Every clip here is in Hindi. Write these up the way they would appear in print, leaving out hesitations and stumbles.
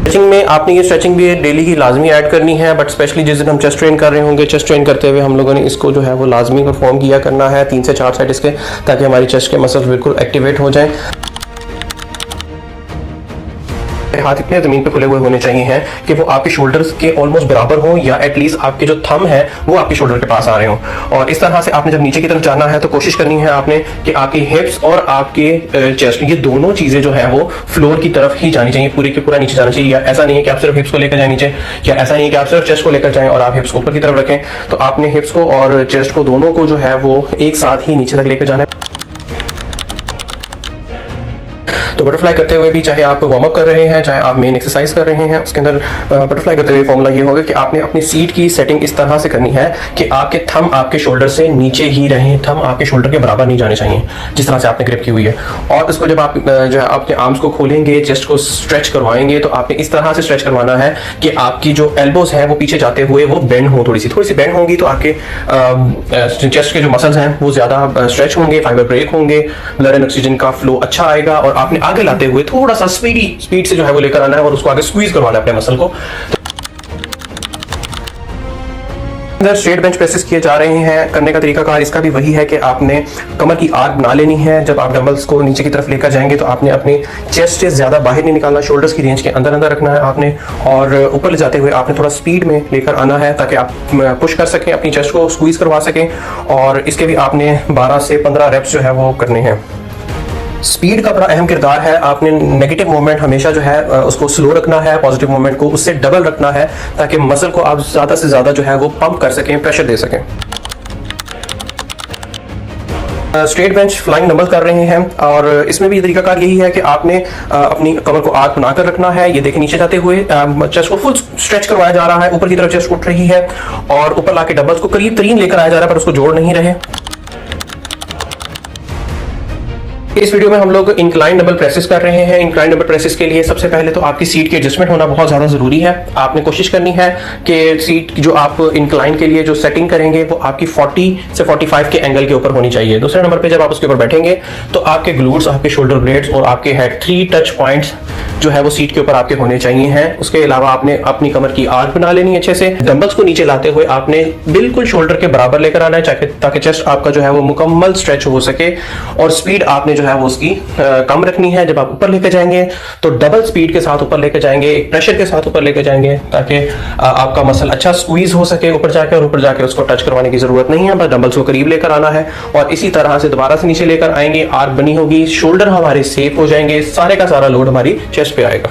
स्ट्रेचिंग में आपने ये स्ट्रेचिंग भी डेली की लाजमी ऐड करनी है, बट स्पेशली जिस दिन हम चेस्ट ट्रेन कर रहे होंगे, चेस्ट ट्रेन करते हुए हम लोगों ने इसको जो है वो लाजमी परफॉर्म किया करना है 3 से 4 सेट इसके, ताकि हमारी चेस्ट के मसल्स बिल्कुल एक्टिवेट हो जाएं। हाथ इतने जमीन पे खुले हुए होने चाहिए हैं कि वो आपके शोल्डर्स के ऑलमोस्ट बराबर हो, या एटलीस्ट आपके जो थंब है वो आपके शोल्डर के पास आ रहे हो। और इस तरह से आपने जब नीचे की तरफ जाना है तो कोशिश करनी है आपने कि आपकी हिप्स और आपके चेस्ट, ये दोनों चीजें जो है वो फ्लोर की तरफ ही जानी चाहिए, पूरी की पूरा नीचे जाना चाहिए। या ऐसा नहीं है कि आप सिर्फ हिप्स को लेकर जाए नीचे, या ऐसा नहीं है कि आप सिर्फ चेस्ट को लेकर जाएं और आप हिप्स को ऊपर की तरफ रखें। तो आपने हिप्स को और चेस्ट को दोनों को जो है वो एक साथ ही नीचे तक लेकर जाना है। तो बटरफ्लाई करते हुए भी, चाहे आप वार्म अप कर रहे हैं, चाहे आप मेन एक्सरसाइज कर रहे हैं, उसके अंदर बटरफ्लाई करते हुए फॉर्मूला ये होगा कि आपने अपनी सीट की सेटिंग इस तरह से करनी है कि आपके थंब आपके शोल्डर से नीचे ही रहें, थंब आपके शोल्डर के बराबर नहीं जाने चाहिए, जिस तरह से आपने ग्रिप की हुई है। और उसको जब आप जो है अपने आर्म्स को खोलेंगे, चेस्ट को स्ट्रेच करवाएंगे, तो आपने इस तरह से स्ट्रेच करवाना है कि आपकी जो एल्बोज है वो पीछे जाते हुए वो बेंड हो, थोड़ी सी बेंड होंगी तो आपके चेस्ट के जो मसल्स हैं वो ज्यादा स्ट्रेच होंगे, फाइबर ब्रेक होंगे, ब्लड एंड ऑक्सीजन का फ्लो अच्छा आएगा। और आपने आगे लाते हुए थोड़ा सा स्पीड से जो है वो लेकर आना है और उसको आगे स्क्वीज करवाना है अपने मसल को। अंदर स्ट्रेट बेंच प्रेसेस किए जा रहे हैं, करने का तरीका कार इसका भी वही है कि आपने कमर की आर्क बना लेनी है। जब आप डंबल्स को नीचे की तरफ लेकर जाएंगे तो आपने अपने चेस्ट से ज्यादा बाहर नहीं निकालना, शोल्डर्स की रेंज के अंदर अंदर रखना है आपने, और ऊपर ले जाते हुए आपने थोड़ा स्पीड में लेकर आना है ताकि आप पुश कर सकें, अपनी चेस्ट को स्क्वीज करवा सकें। और इसके भी आपने 12 से 15 रेप्स जो है वो करने हैं। स्पीड का बड़ा अहम किरदार है। आपने नेगेटिव मूवमेंट हमेशा जो है उसको स्लो रखना है, पॉजिटिव मूवमेंट को उससे डबल रखना है, ताकि मसल को आप ज्यादा से ज्यादा जो है वो पंप कर सकें, प्रेशर दे सकें। स्ट्रेट बेंच फ्लाइंग डंबल कर रहे हैं, और इसमें भी तरीकाकार यही है कि आपने अपनी कमर को आर्क बनाकर रखना है। ये देखिए नीचे जाते हुए चेस्ट को फुल स्ट्रेच करवाया जा रहा है, ऊपर की तरफ चेस्ट उठ रही है, और ऊपर लाके डंबल्स को करीब तरीन लेकर आया जा रहा है, पर उसको जोड़ नहीं रहे। इस वीडियो में हम लोग इंक्लाइन डबल प्रेसेस कर रहे हैं। इंक्लाइन डबल प्रेसेस के लिए सबसे पहले तो आपकी सीट की एडजस्टमेंट होना बहुत ज्यादा जरूरी है। आपने कोशिश करनी है कि सीट जो आप इंक्लाइन के लिए जो सेटिंग करेंगे वो आपकी 40 से 45 के एंगल के ऊपर होनी चाहिए। दूसरे नंबर पे जब आप उसके ऊपर बैठेंगे तो आपके ग्लूट्स, आपके शोल्डर ब्लेड्स और आपके हेड 3 टच पॉइंट्स जो है वो सीट के ऊपर आपके होने चाहिए हैं। उसके अलावा आपने अपनी कमर की आर्क बना लेनी है अच्छे से। डंबल्स को नीचे लाते हुए आपने बिल्कुल शोल्डर के बराबर लेकर आना है, ताकि चेस्ट आपका जो है वो मुकम्मल स्ट्रेच हो सके। और स्पीड आपने जो है वो उसकी कम रखनी है। जब आप ऊपर लेके जाएंगे तो डबल स्पीड के साथ ऊपर लेके जाएंगे, एक प्रेशर के साथ ऊपर लेके जाएंगे, ताकि आपका मसल अच्छा स्क्वीज हो सके ऊपर जाके। और ऊपर जाके उसको टच करवाने की जरूरत नहीं है, बस डंबल्स को करीब लेकर आना है। और इसी तरह से दोबारा से नीचे लेकर आएंगे, आर्क बनी होगी, शोल्डर हमारे सेफ हो जाएंगे, सारे का सारा लोड हमारी चेस्ट पे आएगा।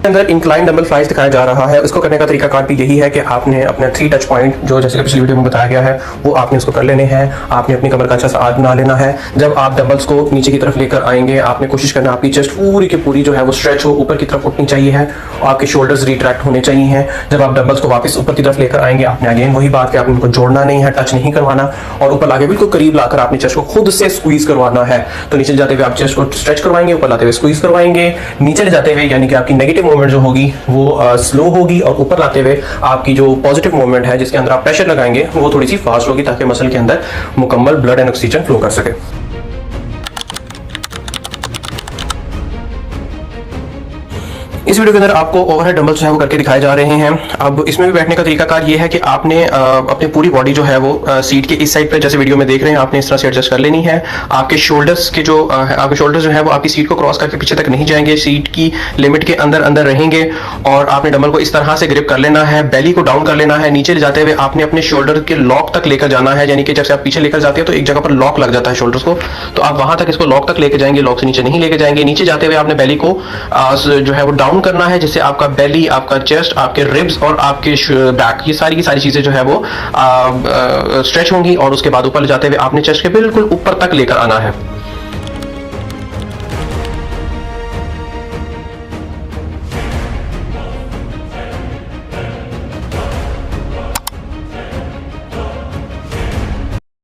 अंदर इंक्लाइन डंबल फ्लाइज दिखाया जा रहा है। उसको करने का तरीका कार भी यही है कि आपने अपने 3 टच पॉइंट जो जैसे कि पिछली वीडियो में बताया गया है वो आपने उसको कर लेने हैं। आपने अपनी कमर का अच्छा सा आर्क बना लेना है। जब आप डंबल्स को नीचे की तरफ लेकर आएंगे आपने कोशिश करना आपकी चेस्ट पूरी की पूरी जो है वो स्ट्रेच हो, ऊपर की तरफ उठनी चाहिए है, और आपके शोल्डर्स रिट्रैक्ट होने चाहिए हैं। जब आप डंबल्स को वापस ऊपर की तरफ लेकर आएंगे आपने अगेन वही बात कि आपने उनको जोड़ना नहीं है, टच नहीं करवाना, और ऊपर लाके बिल्कुल करीब लाकर आपने चेस्ट को खुद से स्क्वीज करवाना है। तो नीचे जाते हुए आप चेस्ट को स्ट्रेच करवाएंगे, ऊपर लाते हुए स्क्वीज करवाएंगे, नीचे ले जाते हुए यानी कि आपकी नेगेटिव मूवमेंट जो होगी वो स्लो होगी, और ऊपर लाते हुए आपकी जो पॉजिटिव मूवमेंट है जिसके अंदर आप प्रेशर लगाएंगे वो थोड़ी सी फास्ट होगी, ताकि मसल के अंदर मुकम्मल ब्लड एंड ऑक्सीजन फ्लो कर सके। इस वीडियो के अंदर आपको ओवरहेड डंबल्स जो है वो करके दिखाए जा रहे हैं। अब इसमें भी बैठने का तरीकाकार ये है कि आपने अपनी पूरी बॉडी जो है वो सीट के इस साइड पे जैसे वीडियो में देख रहे हैं आपने इस तरह से एडजस्ट कर लेनी है। आपके शोल्डर्स के जो आपके शोल्डर्स जो है वो आपकी सीट को क्रॉस करके पीछे तक नहीं जाएंगे, सीट की लिमिट के अंदर अंदर रहेंगे। और आपने डंबल को इस तरह से ग्रिप कर लेना है, बेली को डाउन कर लेना है। नीचे ले जाते हुए आपने अपने शोल्डर के लॉक तक लेकर जाना है, यानी कि जैसे आप पीछे लेकर जाते हैं तो एक जगह पर लॉक लग जाता है शोल्डर्स को, तो आप वहां तक इसको लॉक तक लेकर जाएंगे, लॉक से नीचे नहीं लेके जाएंगे। नीचे जाते हुए आपने बेली को जो है वो डाउन करना है, जिससे आपका बेली, आपका चेस्ट, आपके रिब्स और आपके बैक, ये सारी की सारी चीजें जो है वो स्ट्रेच होंगी। और उसके बाद ऊपर ले जाते हुए आपने चेस्ट के बिल्कुल ऊपर तक लेकर आना है।